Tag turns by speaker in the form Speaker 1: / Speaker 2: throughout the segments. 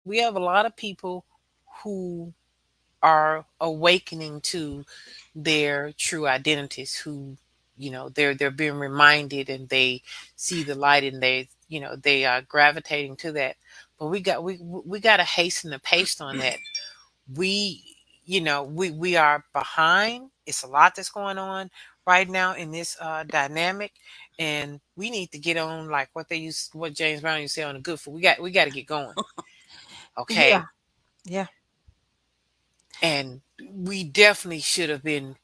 Speaker 1: we have a lot of people who are awakening to their true identities, who, they're being reminded, and they see the light, and they are gravitating to that. But we got to hasten the pace on that. We we are behind. It's a lot that's going on right now in this dynamic, and we need to get on, like what James Brown used to say, on the good foot. We got to get going.
Speaker 2: Yeah,
Speaker 1: Okay.
Speaker 2: yeah.
Speaker 1: And we definitely should have been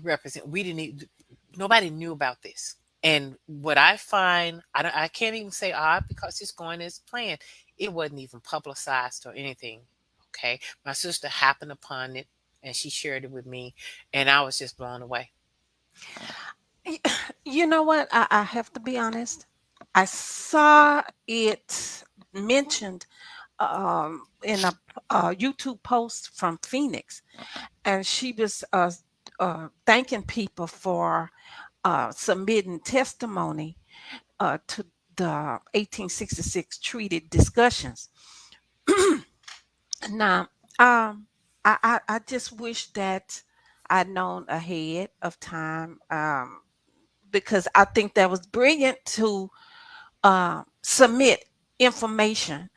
Speaker 1: represent. We didn't nobody knew about this. And what I find, I can't even say odd, because it's going as planned. It wasn't even publicized or anything. Okay. My sister happened upon it, and she shared it with me, and I was just blown away.
Speaker 2: Y- You know what? I have to be honest. I saw it mentioned in a YouTube post from Phoenix, and she was thanking people for submitting testimony to the 1866 treaty discussions. Now, I just wish that I'd known ahead of time, because I think that was brilliant to submit information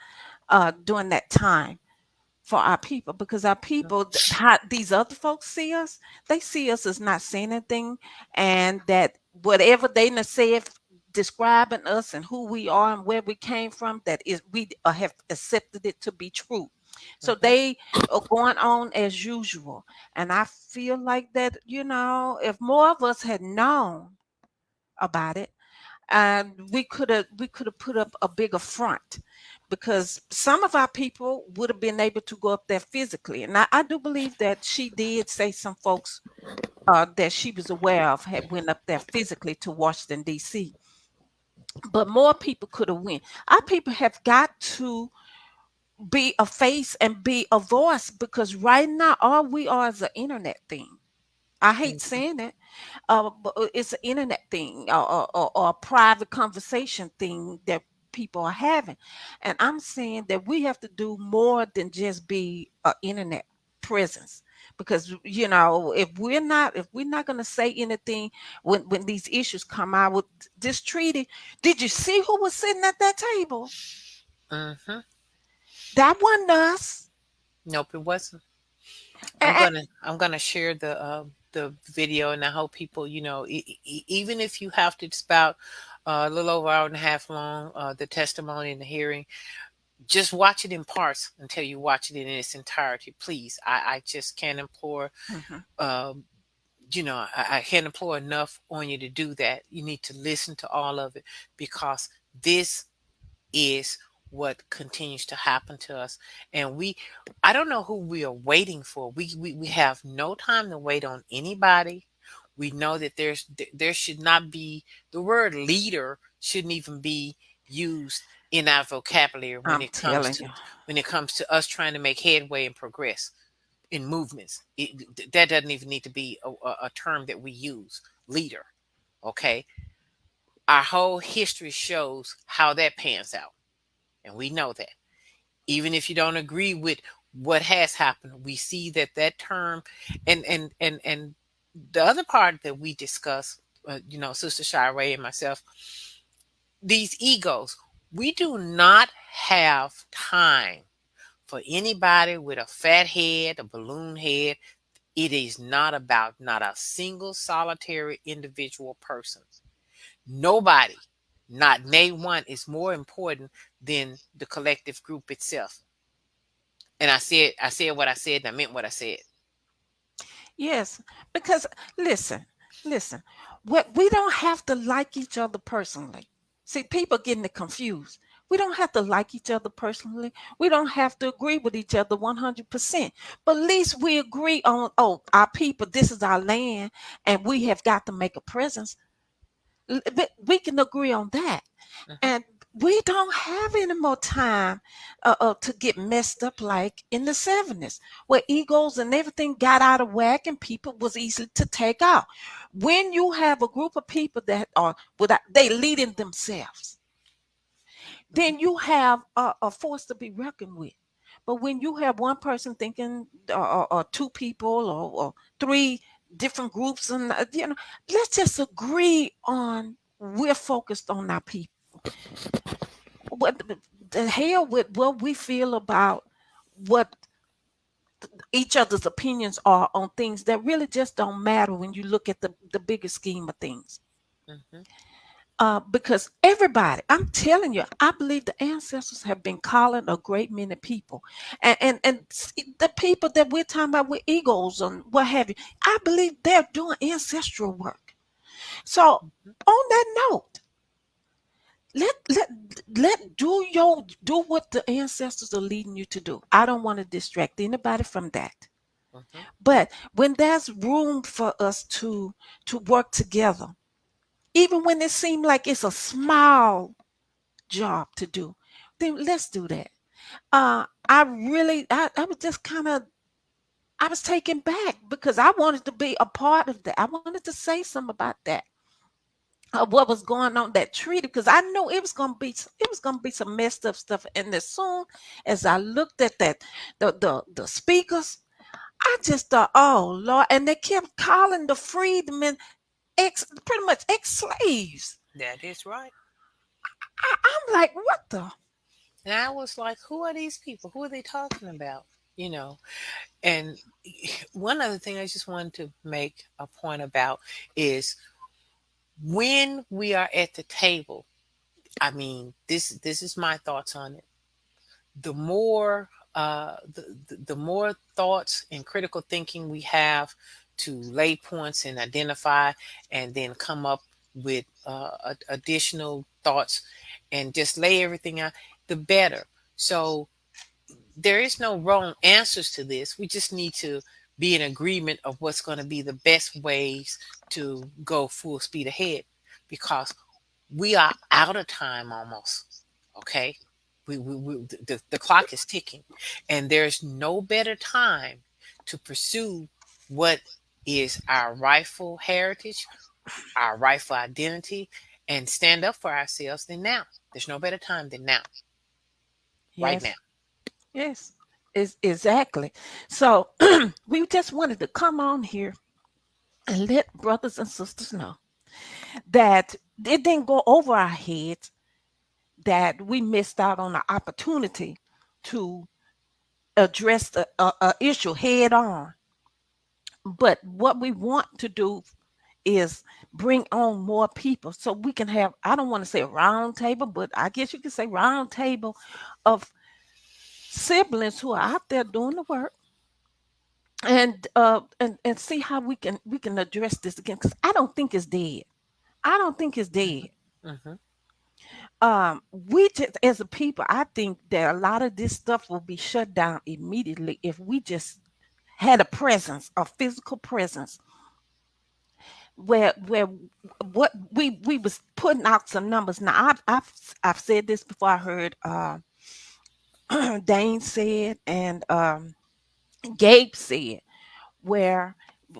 Speaker 2: during that time for our people, because our people, how these other folks see us, they see us as not saying anything, and that whatever they done said describing us and who we are and where we came from, that is we have accepted it to be true. So
Speaker 1: Mhm.
Speaker 2: they are going on as usual. And I feel like that, if more of us had known about it, and we could have put up a bigger front, because some of our people would have been able to go up there physically. And I do believe that she did say some folks that she was aware of had went up there physically to Washington, D.C., but more people could have went. Our people have got to be a face and be a voice, because right now all we are is an internet thing. I hate
Speaker 1: Mhm.
Speaker 2: saying it, but it's an internet thing, or a private conversation thing that people are having. And I'm saying that we have to do more than just be an internet presence, because if we're not going to say anything when these issues come out with this treaty. Did you see who was sitting at that table?
Speaker 1: Mhm.
Speaker 2: That wasn't us.
Speaker 1: Nope, it wasn't.
Speaker 2: And,
Speaker 1: I'm gonna share the video, and I hope people, even if you have to spout a little over an hour and a half long, the testimony and the hearing, just watch it in parts until you watch it in its entirety, please. I just can't implore,
Speaker 2: Mhm.
Speaker 1: um, I can't implore enough on you to do that. You need to listen to all of it, because this is what continues to happen to us. And I don't know who we are waiting for. We have no time to wait on anybody. We know that there should not be, the word leader shouldn't even be used in our vocabulary
Speaker 2: I'm telling you.
Speaker 1: when it comes to us trying to make headway and progress in movements. That doesn't even need to be a term that we use. Leader. Okay. Our whole history shows how that pans out, and we know that. Even if you don't agree with what has happened, we see that term, and the other part that we discuss, Sister Shirey and myself, these egos. We do not have time for anybody with a fat head, a balloon head. It is not about not a single solitary individual person. Nobody, not nay one, is more important than the collective group itself. And I said what I said, and I meant what I said.
Speaker 2: Yes, because listen, what we don't have to like each other personally. See, people getting it confused. We don't have to like each other personally. We don't have to agree with each other 100%. But at least we agree on, oh, our people, this is our land, and we have got to make a presence. But we can agree on that.
Speaker 1: Hmm.
Speaker 2: And we don't have any more time to get messed up like in the 70s, where egos and everything got out of whack and people was easy to take out. When you have a group of people that are without, they leading themselves, then you have a force to be reckoned with. But when you have one person thinking, or two people, or three different groups, and let's just agree on we're focused on our people. What the hell with what we feel about what each other's opinions are on things that really just don't matter when you look at the bigger scheme of things.
Speaker 1: Mm-hmm.
Speaker 2: Because everybody, I'm telling you, I believe the ancestors have been calling a great many people, and the people that we're talking about with egos and what have you, I believe they're doing ancestral work. So,
Speaker 1: Mm-hmm.
Speaker 2: on that note, let let let do what the ancestors are leading you to do. I don't want to distract anybody from that.
Speaker 1: Mm-hmm.
Speaker 2: But when there's room for us to work together, even when it seems like it's a small job to do, then let's do that. I was just kind of, I was taken back because I wanted to be a part of that. I wanted to say something about that, what was going on that treaty, because I know it was gonna be some messed up stuff. And as soon as I looked at that, the speakers, I just thought, oh Lord, and they kept calling the freedmen pretty much ex-slaves.
Speaker 1: That is right.
Speaker 2: I'm like, what the?
Speaker 1: And I was like, who are these people? Who are they talking about? You know, and one other thing I just wanted to make a point about is when we are at the table. I mean, this is my thoughts on it. The more the more thoughts and critical thinking we have to lay points and identify, and then come up with additional thoughts and just lay everything out, the better. So there is no wrong answers to this. We just need to be in agreement of what's going to be the best ways to go full speed ahead, because we are out of time almost. Okay. The clock is ticking, and there's no better time to pursue what is our rightful heritage, our rightful identity, and stand up for ourselves than now. There's no better time than now, right now.
Speaker 2: Yes, yes, is exactly. So we just wanted to come on here and let brothers and sisters know that it didn't go over our heads, that we missed out on the opportunity to address the issue head on. But what we want to do is bring on more people so we can have, I don't want to say a round table, but I guess you could say round table of siblings who are out there doing the work, and see how we can address this again, because I don't think it's dead. I don't think it's dead.
Speaker 1: Hmm.
Speaker 2: We just, as a people, I think that a lot of this stuff will be shut down immediately if we just had a presence, a physical presence, where what we was putting out some numbers. Now I've said this before. I heard Dane said, and Gabe said, where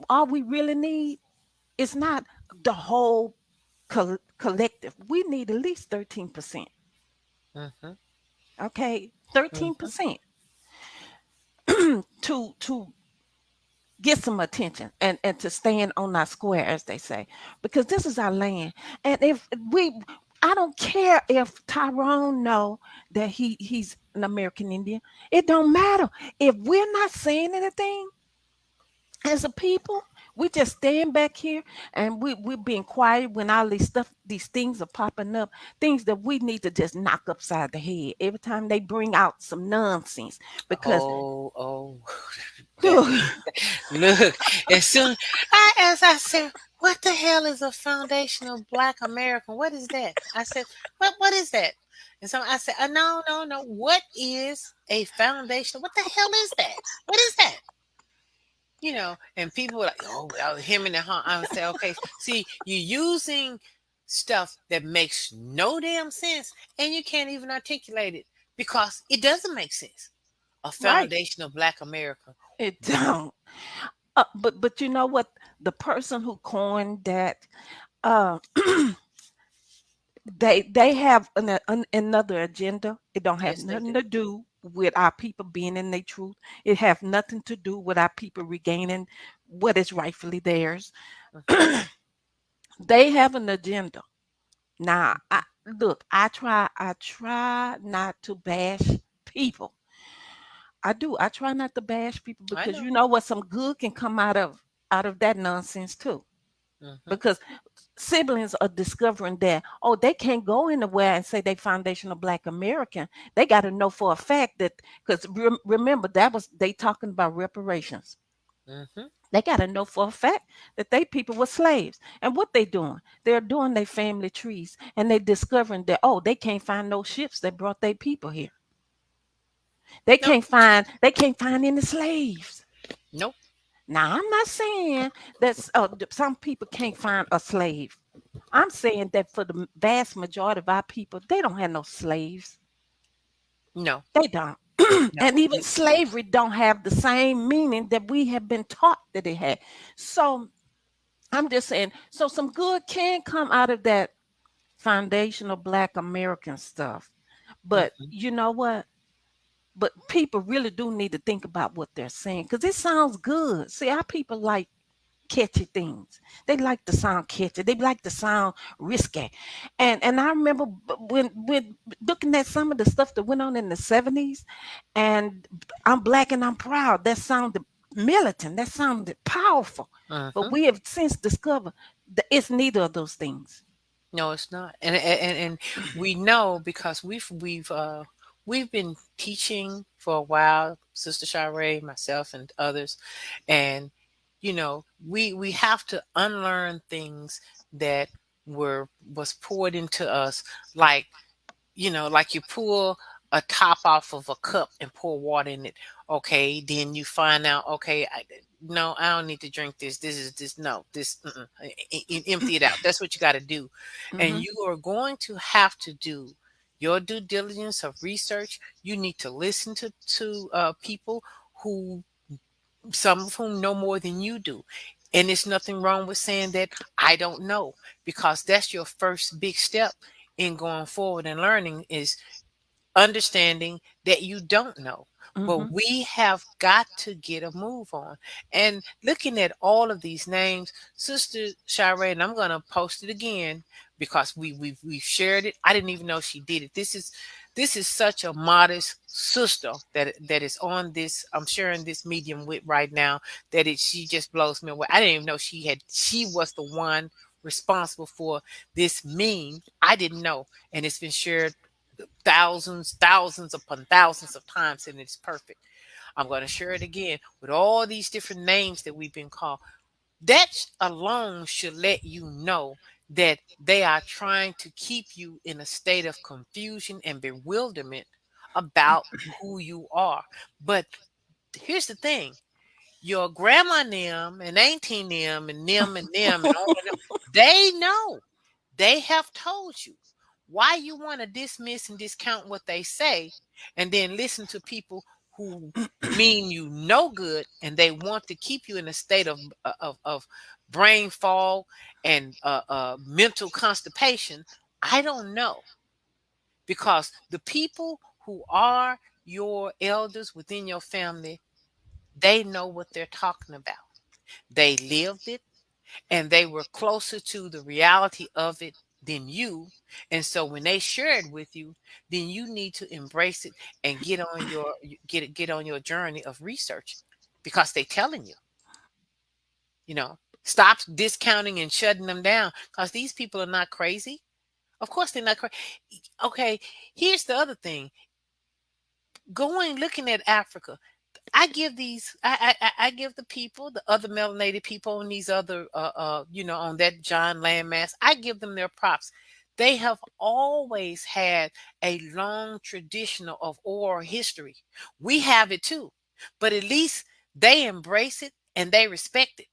Speaker 2: all we really need is not the whole collective. We need at least 13%.
Speaker 1: Hmm.
Speaker 2: Okay,
Speaker 1: Hmm.
Speaker 2: 13% to get some attention, and to stand on our square, as they say, because this is our land. And if we, I don't care if Tyrone know that he's an American Indian. It don't matter if we're not saying anything as a people. We just stand back here, and we're being quiet when all these things are popping up, things that we need to just knock upside the head every time they bring out some nonsense. Because
Speaker 1: Oh, that look, as soon as I said, what the hell is a foundational Black American? What is that? I said, what is that? And so I said, no, no, no. What is a foundational? What the hell is that? What is that? And people were like, oh, well, him and the huh. I would say, okay, see, you're using stuff that makes no damn sense, and you can't even articulate it because it doesn't make sense. A
Speaker 2: right,
Speaker 1: foundational Black America.
Speaker 2: it don't. But you know what? The person who coined that, uh, they have another agenda. It don't have
Speaker 1: Yes, they
Speaker 2: nothing
Speaker 1: do.
Speaker 2: to do. with our people being in their truth. It have nothing to do with our people regaining what is rightfully theirs.
Speaker 1: Mhm.
Speaker 2: They have an agenda. Now, look, I try not to bash people. I do. I try not to bash people
Speaker 1: I
Speaker 2: because
Speaker 1: know.
Speaker 2: you know what, some good can come out of that nonsense too.
Speaker 1: Mhm.
Speaker 2: Because siblings are discovering that, oh, they can't go anywhere and say they foundational Black American. They got to know for a fact that, because remember that was they talking about reparations.
Speaker 1: Mhm.
Speaker 2: They got to know for a fact that they people were slaves. And what they doing? They're doing their family trees, and they discovering that, oh, they can't find no ships that brought their people here.
Speaker 1: Nope.
Speaker 2: They can't find any slaves.
Speaker 1: Nope.
Speaker 2: Now, I'm not saying that some people can't find a slave. I'm saying that for the vast majority of our people, they don't have no slaves.
Speaker 1: No.
Speaker 2: They don't.
Speaker 1: No.
Speaker 2: And even slavery don't have the same meaning that we have been taught that it had. So I'm just saying, so some good can come out of that foundational Black American stuff. But
Speaker 1: Mhm.
Speaker 2: you know what? But people really do need to think about what they're saying because it sounds good. See, our people like catchy things. They like to sound catchy. They like to sound risky. And I remember when looking at some of the stuff that went on in the 70s, and I'm Black and I'm proud. That sounded militant. That sounded powerful. But
Speaker 1: Mhm.
Speaker 2: we have since discovered that it's neither of those things.
Speaker 1: No, it's not. And we know because we've been teaching for a while, Sister Shire, myself and others, and we have to unlearn things that was poured into us, like like you pull a top off of a cup and pour water in it. Okay, then you find out, okay, no, I don't need to drink this. This is this, no, this, empty it out. That's what you got to do. And
Speaker 2: Hmm.
Speaker 1: you are going to have to do your due diligence of research. You need to listen to people who some of whom know more than you do. And there's nothing wrong with saying that I don't know, because that's your first big step in going forward and learning, is understanding that you don't know.
Speaker 2: Hmm.
Speaker 1: But we have got to get a move on. And looking at all of these names, Sister Shire, and I'm going to post it again because we've shared it. I didn't even know she did it. This is such a modest sister that is on this. I'm sharing this medium with right now. She just blows me away. I didn't even know she was the one responsible for this meme. I didn't know, and it's been shared thousands upon thousands of times, and it's perfect. I'm going to share it again with all these different names that we've been called. That alone should let you know that they are trying to keep you in a state of confusion and bewilderment about who you are. But here's the thing: your grandma and them and auntie them and all of them, they know. They have told you. Why you want to dismiss and discount what they say, and then listen to people who mean you no good, and they want to keep you in a state of brain fog and mental constipation? I don't know, because the people who are your elders within your family, they know what they're talking about. They lived it, and they were closer to the reality of it than you. And so when they share it with you, then you need to embrace it and get on your journey of research, because they're telling you. Stop discounting and shutting them down, because these people are not crazy. Of course they're not crazy. Okay, here's the other thing. Looking at Africa, I give these I give the people, the other melanated people, and these other on that John landmass, I give them their props. They have always had a long tradition of oral history. We have it too, but at least they embrace it and they respect it.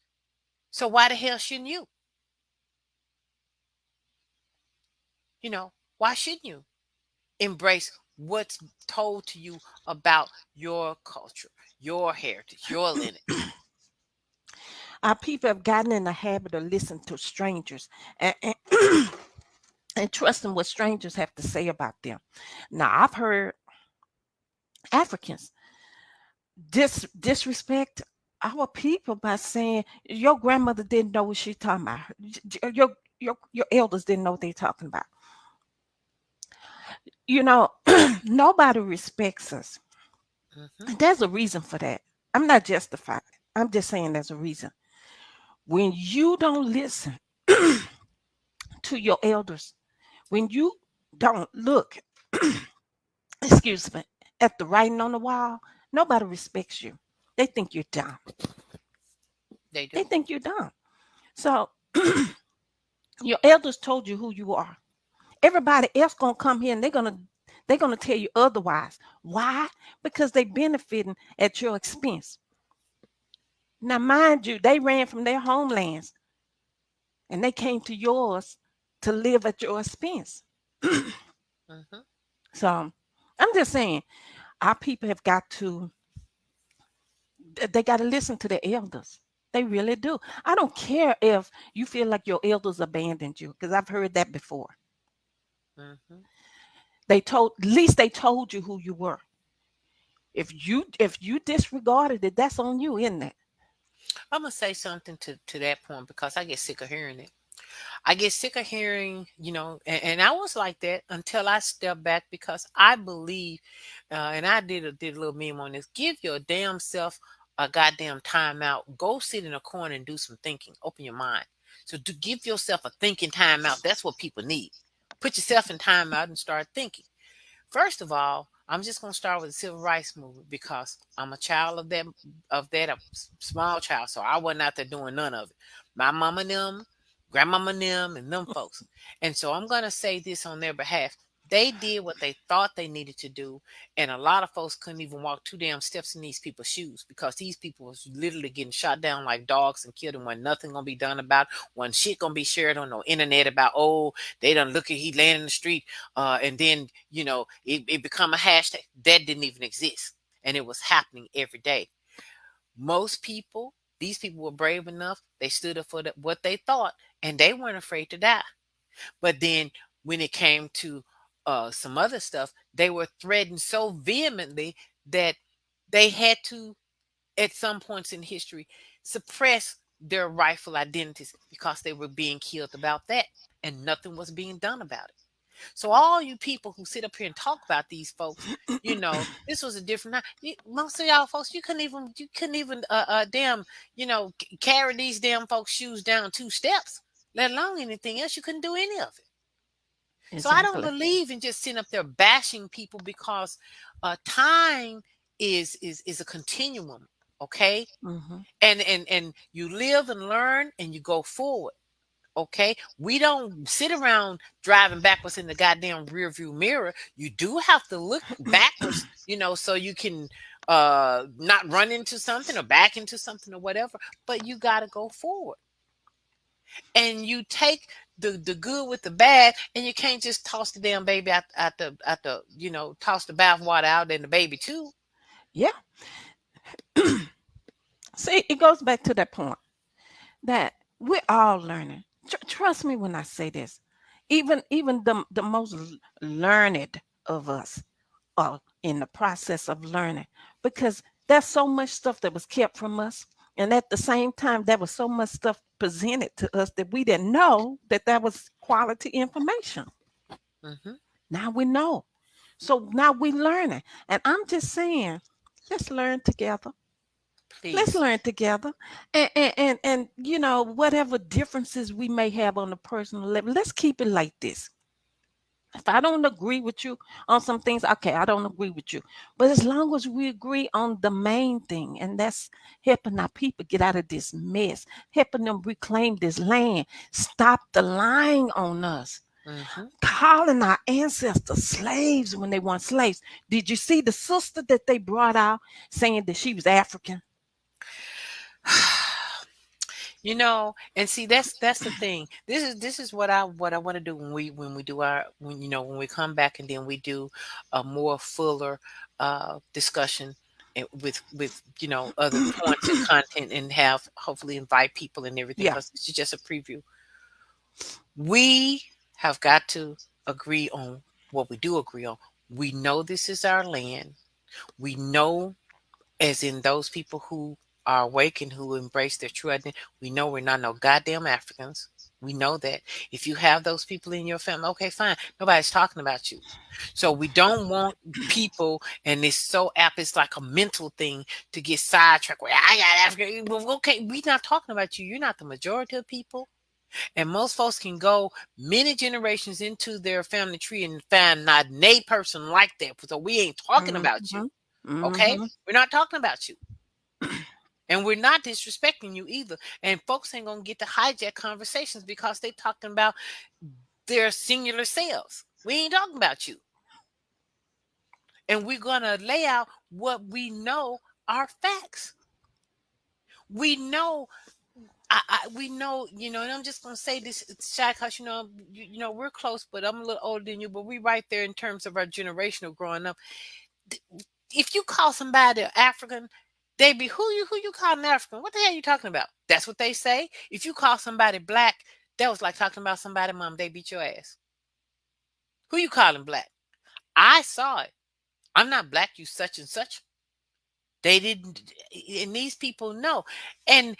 Speaker 1: So why the hell shouldn't you? You know, why shouldn't you embrace what's told to you about your culture, your heritage, your lineage?
Speaker 2: Our people have gotten in the habit of listening to strangers and, and trusting what strangers have to say about them. Now, I've heard Africans disrespect our people by saying your grandmother didn't know what she's talking about. Your elders didn't know what they're talking about. You know, nobody respects us.
Speaker 1: Mm-hmm.
Speaker 2: And there's a reason for that. I'm not justifying it. I'm just saying there's a reason. When you don't listen to your elders, when you don't look, excuse me, at the writing on the wall, nobody respects you. They think you're dumb.
Speaker 1: They
Speaker 2: They
Speaker 1: do.
Speaker 2: think you're dumb. So your elders told you who you are. Everybody else gonna come here and they're gonna tell you otherwise. Why? Because they benefiting at your expense. Now, mind you, they ran from their homelands and they came to yours to live at your expense.
Speaker 1: Mm-hmm.
Speaker 2: So I'm just saying, our people have got to, they got to listen to their elders. They really do. I don't care if you feel like your elders abandoned you, because I've heard that before.
Speaker 1: Mm-hmm.
Speaker 2: At least they told you who you were. If you disregarded it, that's on you, isn't it?
Speaker 1: I'm gonna say something to that point because I get sick of hearing it. I get sick of hearing, and I was like that until I stepped back because I believe, and I did a little meme on this. Give your damn self a goddamn timeout. Go sit in a corner and do some thinking. Open your mind. So to give yourself a thinking timeout, that's what people need. Put yourself in timeout and start thinking. First of all, I'm just going to start with the civil rights movement because I'm a child of that small child. So I wasn't out there doing none of it. My mama and them, grandmama and them, and them folks. And so I'm going to say this on their behalf. They did what they thought they needed to do, and a lot of folks couldn't even walk 2 damn steps in these people's shoes because these people was literally getting shot down like dogs and killed, and when nothing gonna be done about it, when shit gonna be shared on the internet about, oh, they done look at he laying in the street, and then it become a hashtag that didn't even exist, and it was happening every day. Most people, these people were brave enough. They stood up for what they thought, and they weren't afraid to die. But then when it came to some other stuff, they were threatened so vehemently that they had to, at some points in history, suppress their rightful identities because they were being killed about that, and nothing was being done about it. So all you people who sit up here and talk about these folks, this was a different time. Most of y'all folks, you couldn't even damn, carry these damn folks' shoes down 2 steps, let alone anything else. You couldn't do any of it. So I don't
Speaker 2: Exactly.
Speaker 1: believe in just sitting up there bashing people because time is a continuum, okay?
Speaker 2: Hmm.
Speaker 1: And you live and learn and you go forward. Okay, we don't sit around driving backwards in the goddamn rear view mirror. You do have to look backwards, so you can not run into something or back into something or whatever, but you got to go forward. And you take the good with the bad, and you can't just toss the damn baby out the toss the bath water out and the baby too.
Speaker 2: Yeah. See, it goes back to that point that we're all learning. Trust me when I say this. Even the most learned of us are in the process of learning because there's so much stuff that was kept from us, and at the same time, there was so much stuff presented to us that we didn't know that was quality information.
Speaker 1: Hmm.
Speaker 2: Now we know. So now we learning, and I'm just saying, let's learn together. Let's
Speaker 1: Please.
Speaker 2: learn together, and whatever differences we may have on the personal level, let's keep it like this. If I don't agree with you on some things, okay, I don't agree with you. But as long as we agree on the main thing, and that's helping our people get out of this mess, helping them reclaim this land, stop the lying on us,
Speaker 1: Hmm.
Speaker 2: calling our ancestors slaves when they weren't slaves. Did you see the sister that they brought out saying that she was African?
Speaker 1: And see, that's the thing. This is what I want to do when we do our when we come back and then we do a more fuller discussion with other points and content, and have hopefully invite people and everything,
Speaker 2: Yeah.
Speaker 1: because this is just a preview. We have got to agree on what we do agree on. We know this is our land. We know, as in those people who are awake and who embrace their true identity, we know we're not no goddamn Africans. We know that. If you have those people in your family, okay, fine. Nobody's talking about you. So we don't want people, and it's so apt, it's like a mental thing to get sidetracked. Well, I got African. Well, okay, we're not talking about you. You're not the majority of people. And most folks can go many generations into their family tree and find not a person like that. So we ain't talking about you.
Speaker 2: Mm-hmm.
Speaker 1: Okay?
Speaker 2: Mm-hmm.
Speaker 1: We're not talking about you. And we're not disrespecting you either. And folks ain't gonna get to hijack conversations because they talking about their singular selves. We ain't talking about you. And we're gonna lay out what we know are facts. We know, we know, and I'm just gonna say this, Shy, because we're close, but I'm a little older than you, but we right there in terms of our generational growing up. If you call somebody African, they be who you calling African? What the hell are you talking about? That's what they say. If you call somebody black, that was like talking about somebody, mom, they beat your ass. Who you calling black? I saw it. I'm not black, you such and such. They didn't, and these people know. And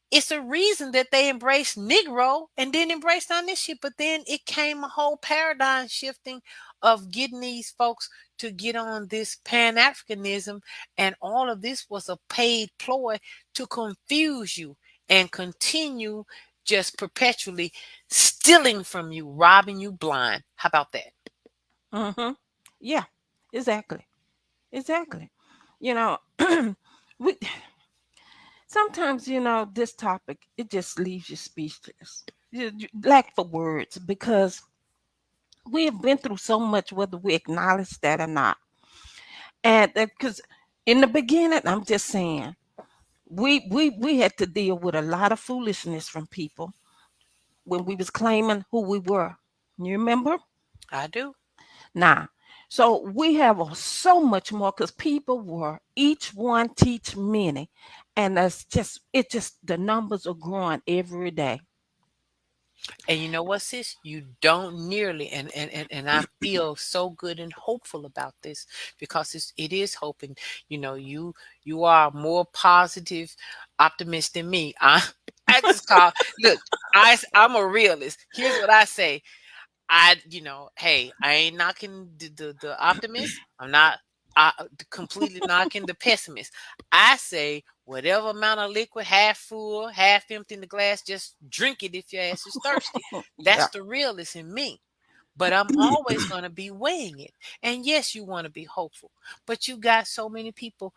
Speaker 1: it's a reason that they embraced Negro and then embraced on this shit. But then it came a whole paradigm shifting of getting these folks to get on this Pan Africanism. And all of this was a paid ploy to confuse you and continue just perpetually stealing from you, robbing you blind. How about that?
Speaker 2: Mm-hmm. Yeah, exactly. Exactly. You know, we sometimes, this topic, it just leaves you speechless. You lack for words because we have been through so much, whether we acknowledge that or not. And because in the beginning, I'm just saying, we had to deal with a lot of foolishness from people when we was claiming who we were. You remember?
Speaker 1: I do.
Speaker 2: Now, so we have so much more because people were each one teach many, and it's just the numbers are growing every day.
Speaker 1: And you know what, sis? You don't nearly, and I feel so good and hopeful about this because it is hoping. You are more positive, optimist than me. I just call look. I'm a realist. Here's what I say. Hey, I ain't knocking the optimist. I'm not completely knocking the pessimist. I say whatever amount of liquid, half full, half empty in the glass, just drink it if your ass is thirsty.
Speaker 2: Yeah.
Speaker 1: That's the realist in me. But I'm always going to be weighing it. And yes, you want to be hopeful, but you got so many people.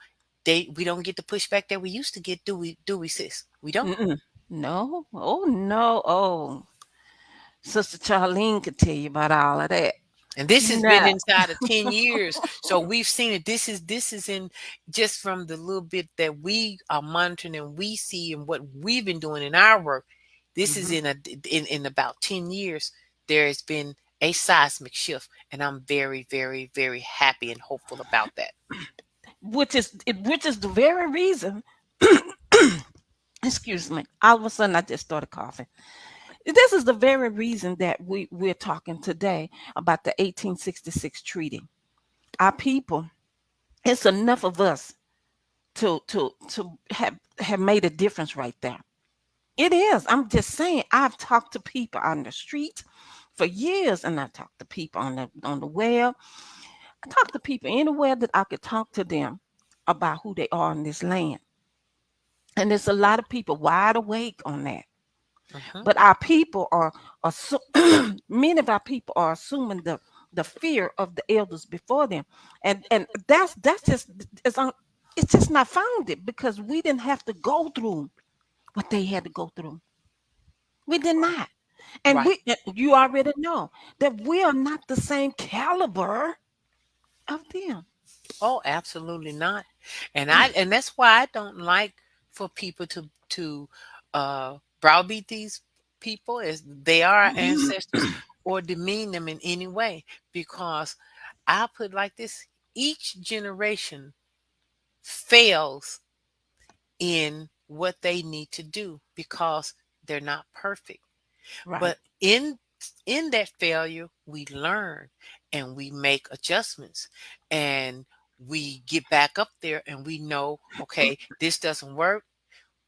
Speaker 1: We don't get the pushback that we used to get, do we? Do we, sis? We don't.
Speaker 2: Mm-mm. No. Oh no. Oh, Sister Charlene could tell you about all of that.
Speaker 1: And this has been
Speaker 2: No.
Speaker 1: inside of 10 years. So we've seen it. This is in just from the little bit that we are monitoring and we see and what we've been doing in our work. This is
Speaker 2: Mhm.
Speaker 1: in about 10 years. There has been a seismic shift. And I'm very, very, very happy and hopeful about that.
Speaker 2: Which is the very reason. Excuse me. All of a sudden, I just started coughing. This is the very reason that we're talking today about the 1866 treaty. Our people, it's enough of us to have made a difference right there. It is. I'm just saying. I've talked to people on the street for years, and I talked to people on the web. I talked to people anywhere that I could talk to them about who they are in this land, and there's a lot of people wide awake on that.
Speaker 1: Hmm.
Speaker 2: But our people are so, many of our people are assuming the fear of the elders before them, and that's just it's just not founded because we didn't have to go through what they had to go through. We did not, and
Speaker 1: Right.
Speaker 2: you already know that we are not the same caliber of them.
Speaker 1: Oh, absolutely not. And that's why I don't like for people to browbeat these people as they are our ancestors or demean them in any way because I put it like this, each generation fails in what they need to do because they're not perfect.
Speaker 2: Right.
Speaker 1: But in that failure, we learn and we make adjustments. And we get back up there and we know, okay, this doesn't work.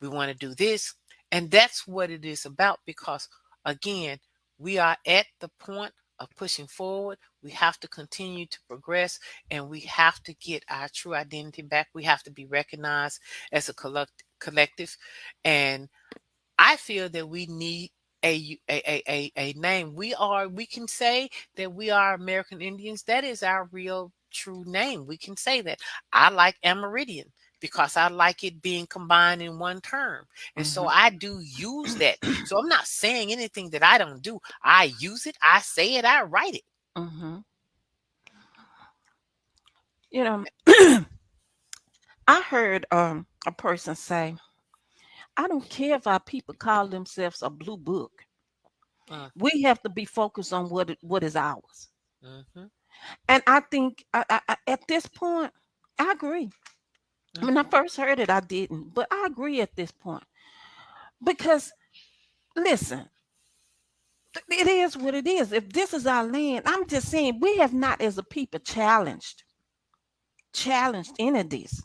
Speaker 1: We want to do this. And that's what it is about because, again, we are at the point of pushing forward. We have to continue to progress and we have to get our true identity back. We have to be recognized as a collective. And I feel that we need a name. We can say that we are American Indians. That is our real true name. We can say that. I like Amerindian because I like it being combined in one term. And so
Speaker 2: Mhm.
Speaker 1: I do use that. So I'm not saying anything that I don't do. I use it, I say it, I write it.
Speaker 2: Mhm. You know, I heard a person say, "I don't care if our people call themselves a blue book.
Speaker 1: Mm,
Speaker 2: We have to be focused on what is ours."
Speaker 1: mhm,
Speaker 2: And I think at this point, I agree. When I
Speaker 1: mhm,
Speaker 2: first heard it, I didn't, but I agree at this point because listen, it is what it is. If this is our land, I'm just saying we have not, as a people, challenged any of this.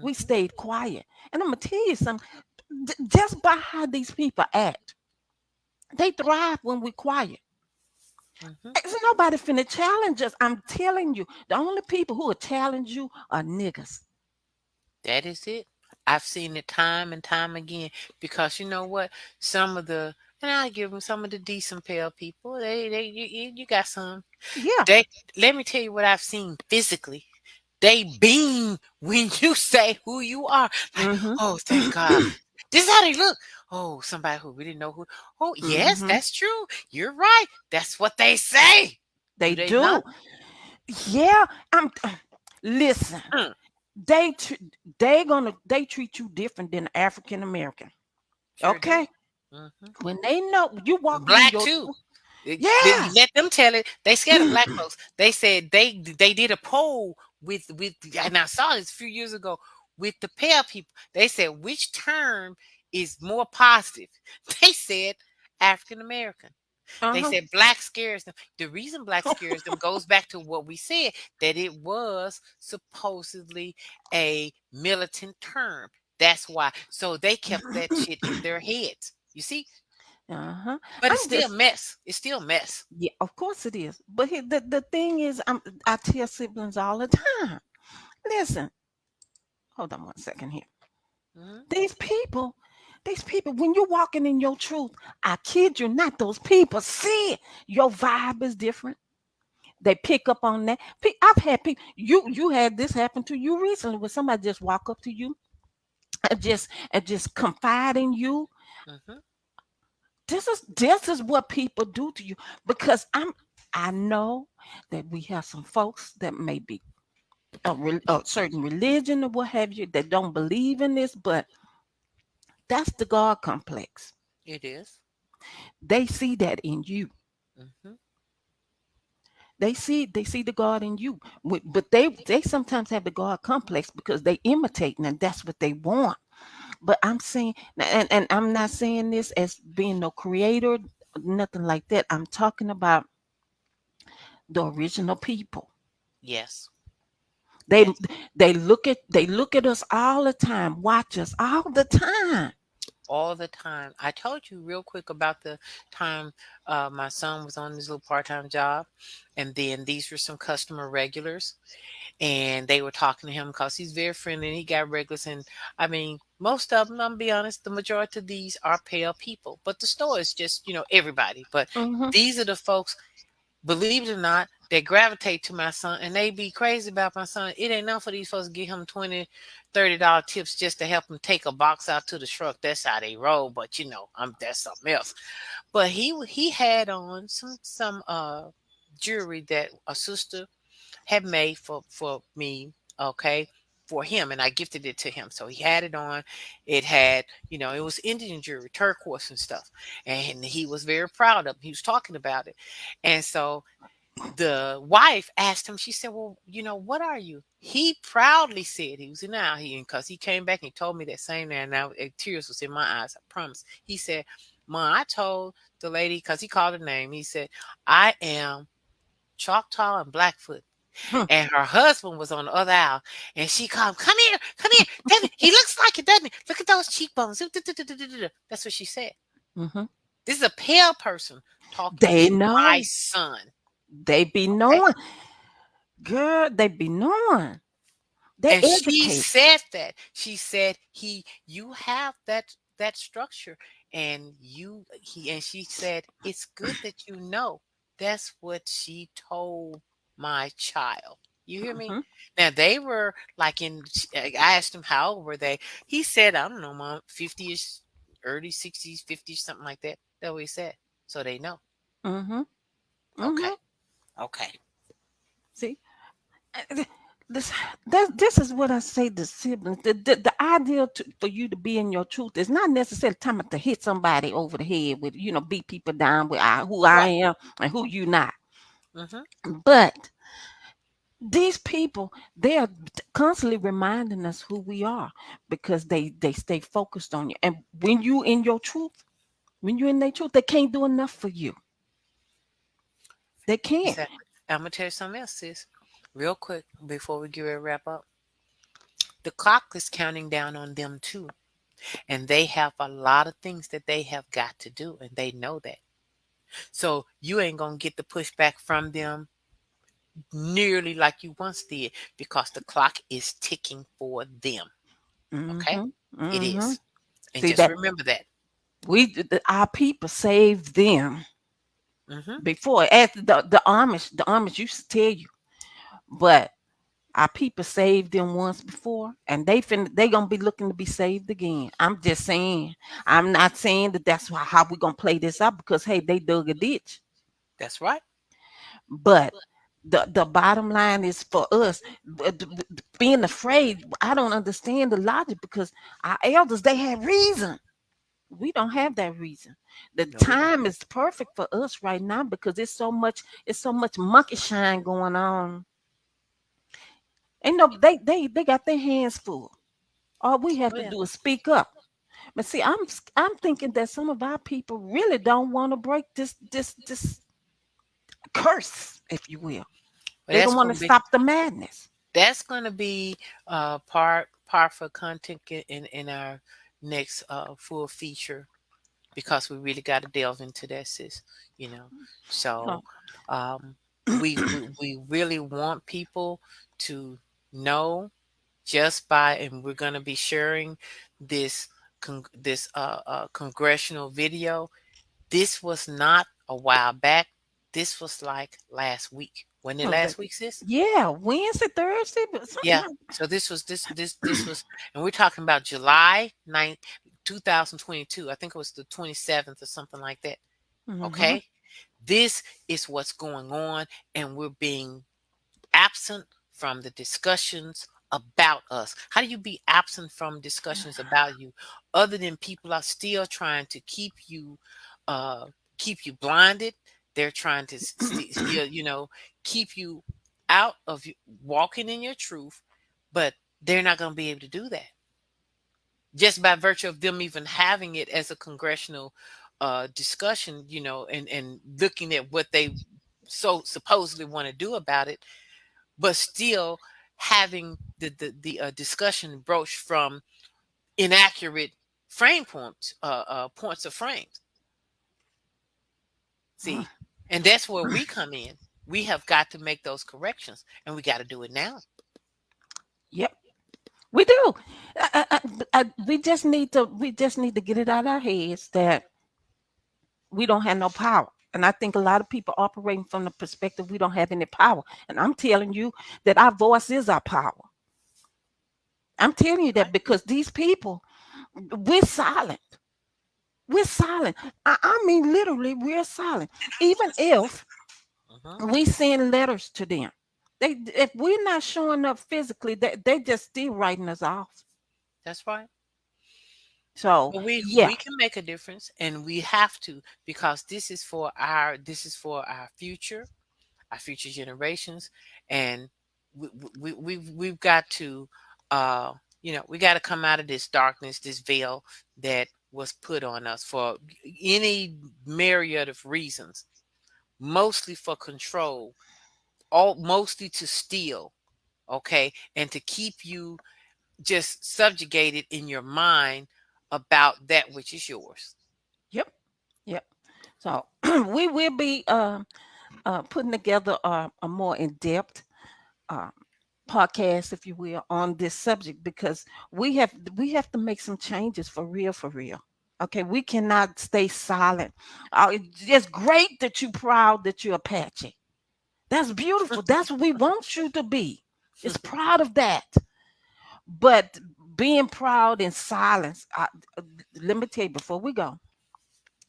Speaker 2: We
Speaker 1: mhm,
Speaker 2: stayed quiet, and I'm gonna tell you something. Just by how these people act, they thrive when we're quiet.
Speaker 1: mhm.
Speaker 2: There's nobody finna challenge us. I'm telling you, the only people who will challenge you are niggas.
Speaker 1: That is it. I've seen it time and time again because you know what? Some of the and I give them some of the decent pale people. You got some.
Speaker 2: Yeah.
Speaker 1: They let me tell you what I've seen physically. They beam when you say who you are. Like,
Speaker 2: Mm-hmm.
Speaker 1: oh, thank God. This is how they look. Oh, somebody who we didn't know who. Oh, yes,
Speaker 2: Mm-hmm.
Speaker 1: that's true. You're right. That's what they say.
Speaker 2: They
Speaker 1: Do they not?
Speaker 2: do. Yeah. I'm. Listen.
Speaker 1: Mm,
Speaker 2: They treat you different than African American.
Speaker 1: sure do.
Speaker 2: Okay.
Speaker 1: Hmm.
Speaker 2: When they know you walking in
Speaker 1: Black
Speaker 2: your
Speaker 1: too.
Speaker 2: truth.
Speaker 1: You
Speaker 2: Yeah.
Speaker 1: let them tell it. They scared of black folks. They said they did a poll with and I saw this a few years ago with the pale people. They said which term is more positive. They said African American. They
Speaker 2: Uh-huh.
Speaker 1: said black scares them. The reason black scares them goes back to what we said that it was supposedly a militant term. That's why. So they kept that shit in their heads. You see,
Speaker 2: Uh-huh.
Speaker 1: but it's
Speaker 2: I'm
Speaker 1: still
Speaker 2: just
Speaker 1: mess. It's still mess.
Speaker 2: Yeah, of course it is. But the thing is, I tell siblings all the time. Listen, hold on one second here.
Speaker 1: Mhm,
Speaker 2: These people, when you're walking in your truth, I kid you not, those people see it. Your vibe is different. They pick up on that. I've had people. You had this happen to you recently, where somebody just walk up to you and just confide in you.
Speaker 1: mhm.
Speaker 2: This is what people do to you because I know that we have some folks that may be a certain religion or what have you that don't believe in this, but that's the God complex.
Speaker 1: It is.
Speaker 2: They see that in you.
Speaker 1: Mhm.
Speaker 2: They see the God in you. But they sometimes have the God complex because they imitate and that's what they want. But I'm saying, and I'm not saying this as being no creator, nothing like that. I'm talking about the original people.
Speaker 1: Yes.
Speaker 2: They
Speaker 1: Yes.
Speaker 2: they look at us all the time, watch us all the time.
Speaker 1: All the time. I told you real quick about the time my son was on his little part-time job, and then these were some customer regulars, and they were talking to him because he's very friendly and he got regulars. And I mean, most of them, I'm gonna be honest, the majority of these are pale people, but the store is just everybody. But
Speaker 2: Hmm.
Speaker 1: these are the folks. Believe it or not, they gravitate to my son and they be crazy about my son. It ain't enough for these folks to give him $20, $30 tips just to help him take a box out to the truck. That's how they roll. But that's something else. But he had on some jewelry that a sister had made for me, okay, for him, and I gifted it to him. So he had it on. It had, it was Indian jewelry, turquoise and stuff, and he was very proud of it. He was talking about it, and so the wife asked him. She said, "Well, what are you?" He proudly said he was in now. Because he came back and he told me that same day, and now tears was in my eyes. I promise. He said, "Ma, I told the lady because he called her name. He said, I am Choctaw and Blackfoot."
Speaker 2: Hmm.
Speaker 1: And her husband was on the other aisle, and she called, come here, David. He looks like it, doesn't he? Look at those cheekbones. That's what she said.
Speaker 2: Hmm.
Speaker 1: This is a pale person talking
Speaker 2: They
Speaker 1: to my
Speaker 2: know.
Speaker 1: son.
Speaker 2: They be
Speaker 1: Okay.
Speaker 2: knowing. Girl, they be knowing. They
Speaker 1: And she
Speaker 2: educate.
Speaker 1: said that. She said, you have that structure, and she said, it's good that you know. That's what she told my child. You hear me?
Speaker 2: Hmm.
Speaker 1: Now they were like I asked him how old were they. He said, I don't know, mom, 50ish, early 60s, 50s, something like that. That's what he said. So they know.
Speaker 2: Hmm.
Speaker 1: Okay.
Speaker 2: Hmm.
Speaker 1: Okay.
Speaker 2: See, uh, this this is what I say to siblings. The idea for you to be in your truth is not necessarily time to hit somebody over the head with, beat people down with who I
Speaker 1: Right.
Speaker 2: am and who you not.
Speaker 1: Hmm.
Speaker 2: But these people, they are constantly reminding us who we are because they stay focused on you. And when you in your truth, when you're in their truth, they can't do enough for you. They can't.
Speaker 1: Exactly. I'm gonna tell you something else, sis. Real quick before we get ready to wrap up. The clock is counting down on them too. And they have a lot of things that they have got to do, and they know that. So you ain't gonna get the pushback from them nearly like you once did because the clock is ticking for them. Okay?
Speaker 2: Hmm.
Speaker 1: It
Speaker 2: Hmm.
Speaker 1: is. And
Speaker 2: See
Speaker 1: just
Speaker 2: that
Speaker 1: remember that.
Speaker 2: our people saved them
Speaker 1: Hmm.
Speaker 2: before. As the Amish used to tell you, but our people saved them once before, and they gonna be looking to be saved again. I'm just saying. I'm not saying that that's how we gonna play this out because hey, they dug a ditch.
Speaker 1: That's right.
Speaker 2: But the bottom line is for us being afraid. I don't understand the logic because our elders they had reason. We don't have that reason. The
Speaker 1: No, we don't.
Speaker 2: time is perfect for us right now because it's so much monkey shine going on. And no, they got their hands full. All we have
Speaker 1: Oh,
Speaker 2: to
Speaker 1: yeah.
Speaker 2: do is speak up. But see, I'm thinking that some of our people really don't want to break this curse, if you will.
Speaker 1: But
Speaker 2: They don't want to stop the madness.
Speaker 1: that's gonna be part for content in our next full feature because we really got to delve into that, sis. You know,
Speaker 2: Huh.
Speaker 1: so um, we really want people to know just by, and we're going to be sharing this congressional video. This was not a while back. This was like last week. Wasn't it
Speaker 2: Oh,
Speaker 1: last week, sis?
Speaker 2: yeah, Wednesday, Thursday, but something
Speaker 1: Yeah.
Speaker 2: like.
Speaker 1: So this was, and we're talking about July 9th, 2022. I think it was the 27th or something like that.
Speaker 2: Hmm.
Speaker 1: Okay. This is what's going on, and we're being absent from the discussions about us. How do you be absent from discussions about you other than people are still trying to uh keep you blinded? They're trying to still, keep you out of walking in your truth, but they're not going to be able to do that just by virtue of them even having it as a congressional discussion, and looking at what they so supposedly want to do about it, but still having the discussion broached from inaccurate frame points of frames.
Speaker 2: Mm,
Speaker 1: See, and that's where we come in. We have got to make those corrections, and we got to do it now.
Speaker 2: yep, we do. We just need to get it out of our heads that we don't have no power. And I think a lot of people operating from the perspective we don't have any power. And I'm telling you that our voice is our power. I'm telling you that
Speaker 1: Right.
Speaker 2: because these people, we're silent. We're silent. I mean, literally, we're silent. Even if
Speaker 1: Hmm.
Speaker 2: we send letters to them, if we're not showing up physically, they just still writing us off.
Speaker 1: That's right.
Speaker 2: So
Speaker 1: But we
Speaker 2: yeah.
Speaker 1: we can make a difference, and we have to, because this is for our future generations, and we've got to, uh we got to come out of this darkness, this veil that was put on us for any myriad of reasons, mostly for control, all mostly to steal, okay, and to keep you just subjugated in your mind about that which is yours.
Speaker 2: Yep. Yep. So we will be putting together a more in depth uh, podcast, if you will, on this subject because we have to make some changes for real, for real. Okay, we cannot stay silent. It's great that you're proud that you're Apache. That's beautiful. That's what we want you to be. It's proud of that. But being proud in silence, let me tell you before we go.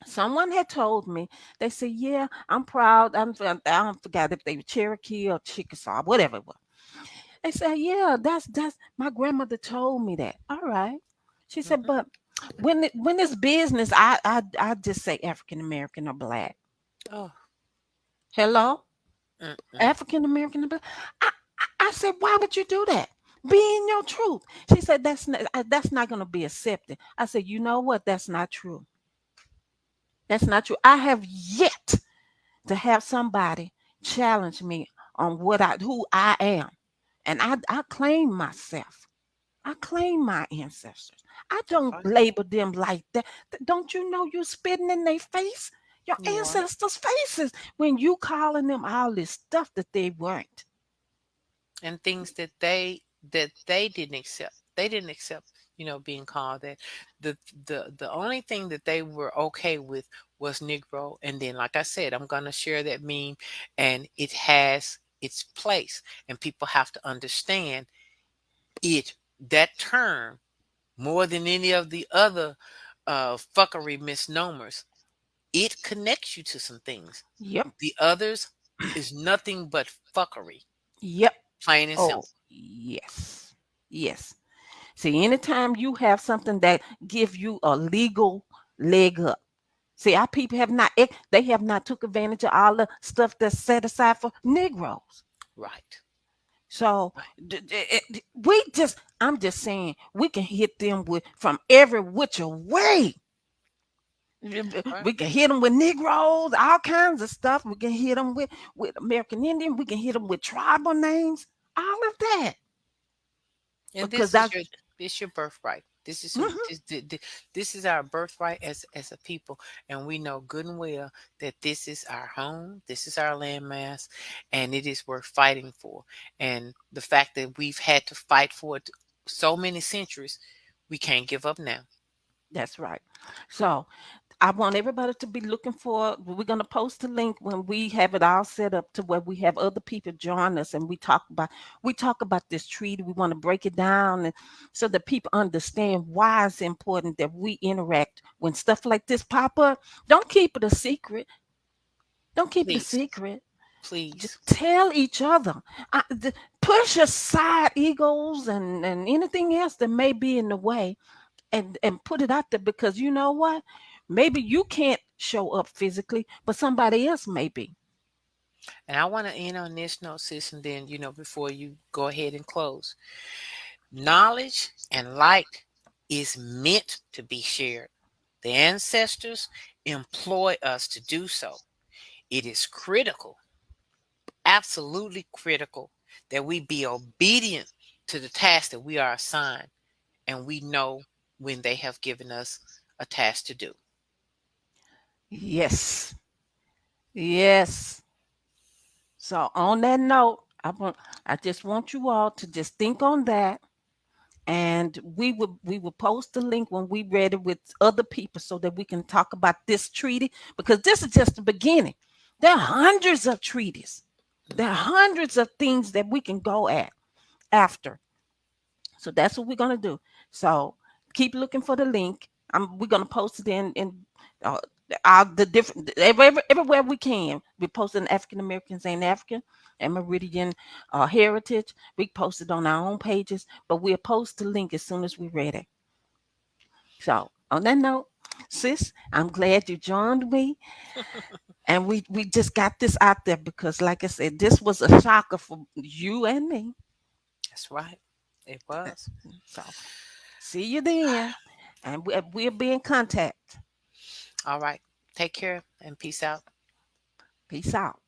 Speaker 2: Someone had told me, they said, yeah, I'm proud. I don't forget if they were Cherokee or Chickasaw, whatever it was. They said, yeah, that's my grandmother told me that. All right. She said,
Speaker 1: Mhm.
Speaker 2: but when it's business, I just say African American or black.
Speaker 1: Oh,
Speaker 2: Hello?
Speaker 1: mm-mm.
Speaker 2: African American or black. I said, why would you do that? Be in your truth. She said, that's not gonna be accepted. I said, you know what? That's not true. That's not true. I have yet to have somebody challenge me on who I am. And I claim myself. I claim my ancestors. I
Speaker 1: That's
Speaker 2: don't
Speaker 1: right.
Speaker 2: label them like that. Don't you know you spitting in their face? Your
Speaker 1: You are.
Speaker 2: ancestors' faces when you calling them all this stuff that they weren't.
Speaker 1: And things that they didn't accept. They didn't accept, being called that. The only thing that they were okay with was Negro. And then, like I said, I'm gonna share that meme, and it has its place, and people have to understand it. That term, more than any of the other fuckery misnomers, it connects you to some things.
Speaker 2: Yep.
Speaker 1: The others is nothing but fuckery,
Speaker 2: Yep.
Speaker 1: plain and
Speaker 2: Oh,
Speaker 1: simple.
Speaker 2: yes. Yes. See, anytime you have something that give you a legal leg up. See, our people they have not took advantage of all the stuff that's set aside for Negroes.
Speaker 1: Right.
Speaker 2: So I'm just saying, we can hit them with from every which way.
Speaker 1: Right.
Speaker 2: We can hit them with Negroes, all kinds of stuff. We can hit them with American Indian. We can hit them with tribal names, all of that.
Speaker 1: And
Speaker 2: Because
Speaker 1: this is
Speaker 2: that's
Speaker 1: your birthright. This is who
Speaker 2: mhm,
Speaker 1: this is our birthright as a people, and we know good and well that this is our home, this is our landmass, and it is worth fighting for. And the fact that we've had to fight for it so many centuries, we can't give up now.
Speaker 2: that's right. So I want everybody to be looking for. We're gonna post a link when we have it all set up to where we have other people join us and we talk about this treaty. We want to break it down and so that people understand why it's important that we interact when stuff like this pop up. Don't keep it a secret. Don't keep it a
Speaker 1: Please,
Speaker 2: secret. Just
Speaker 1: please.
Speaker 2: tell each other. Push aside egos and anything else that may be in the way and put it out there because you know what? Maybe you can't show up physically, but somebody else may be.
Speaker 1: And I want to end on this note, sis, and then, before you go ahead and close. Knowledge and light is meant to be shared. The ancestors employ us to do so. It is critical, absolutely critical, that we be obedient to the task that we are assigned, and we know when they have given us a task to do.
Speaker 2: Yes. Yes. So on that note, I just want you all to just think on that and we will post the link when we ready with other people so that we can talk about this treaty because this is just the beginning. There are hundreds of treaties. There are
Speaker 1: Mhm.
Speaker 2: hundreds of things that we can go at after. So that's what we're gonna do. So keep looking for the link. We're gonna post it in uh, all the different everywhere we can. We're posting African Americans ain't African and Meridian Heritage. We post it on our own pages, but we'll post the link as soon as we're ready. So on that note, sis, I'm glad you joined me, and we just got this out there because, like I said, this was a shocker for you and me.
Speaker 1: That's right. It was.
Speaker 2: So see you then. And we'll be in contact.
Speaker 1: All right. Take care and peace out.
Speaker 2: Peace out.